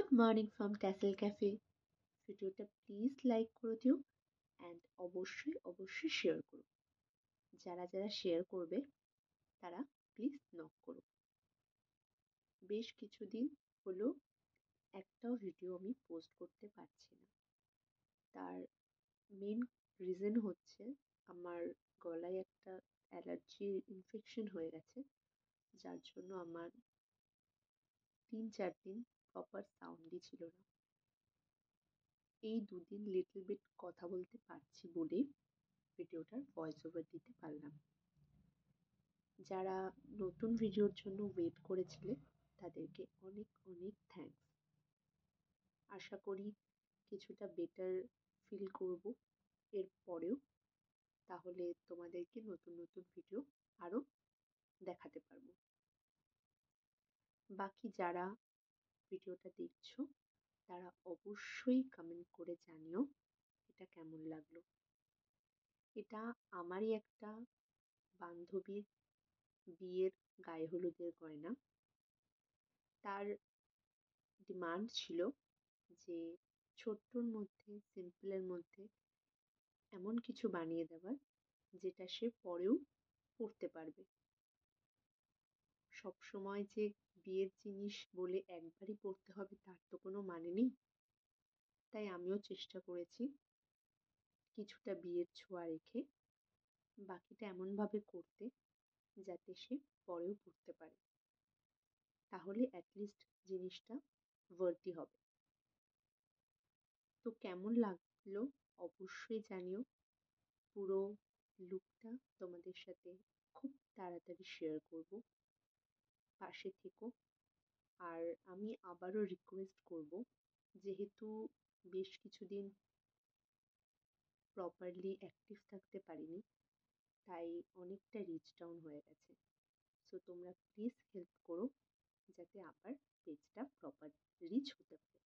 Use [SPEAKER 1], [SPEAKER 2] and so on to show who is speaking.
[SPEAKER 1] Good morning from tassel cafe. ভিডিওটা please like করে দিও অ্যান্ড অবশ্যই শেয়ার করো। যারা যারা শেয়ার করবে তারা প্লিজ নক করো। বেশ কিছুদিন হলো একটাও ভিডিও আমি পোস্ট করতে পারছি না। তার মেন রিজন হচ্ছে আমার গলায় একটা অ্যালার্জির ইনফেকশন হয়ে গেছে, যার জন্য আমার 3-4 দিন প্রপার সাউন্ডই ছিল না। এই দুদিন লিটল বিট কথা বলতে পারছি বলে ভিডিওটার ভয়েস ওভার দিতে পারলাম। যারা নতুন ভিডিওর জন্য ওয়েট করেছিলে তাদেরকে অনেক অনেক থ্যাঙ্কস। আশা করি কিছুটা বেটার ফিল করব এর পরেও, তাহলে তোমাদেরকে নতুন নতুন ভিডিও আরও দেখাতে পারবো। বাকি যারা ভিডিওটা দেখছো তারা অবশ্যই কমেন্ট করে জানিও এটা কেমন লাগলো। এটা আমারই একটা বান্ধবীর বিয়ের গায়ে হলুদের গয়না। তার ডিমান্ড ছিল যে ছোট্টর মধ্যে, সিম্পলের মধ্যে এমন কিছু বানিয়ে দেওয়ার যেটা সে পরেও পরতে পারবে। সবসময় যে বিয়ের জিনিস বলে একবারই পরতে হবে তার তো কোনো মানে নেই। তাই আমিও চেষ্টা করেছি কিছুটা বিয়ের ছোঁয়া রেখে বাকিটা এমনভাবে করতে যাতে সে পরেও পরতে পারে। তাহলে অ্যাটলিস্ট জিনিসটা ওয়ার্থি হবে। তো কেমন লাগলো অবশ্যই জানিও। পুরো লুকটা তোমাদের সাথে খুব তাড়াতাড়ি শেয়ার করব। পাশে থেকো। আর আমি আবারও রিকোয়েস্ট করব, যেহেতু বেশ কিছুদিন প্রপারলি অ্যাক্টিভ থাকতে পারিনি, তাই অনেকটা রিচ ডাউন হয়ে গেছে। সো তোমরা প্লিজ হেল্প করো যাতে আবার পেজটা প্রপার রিচ হতে পারে।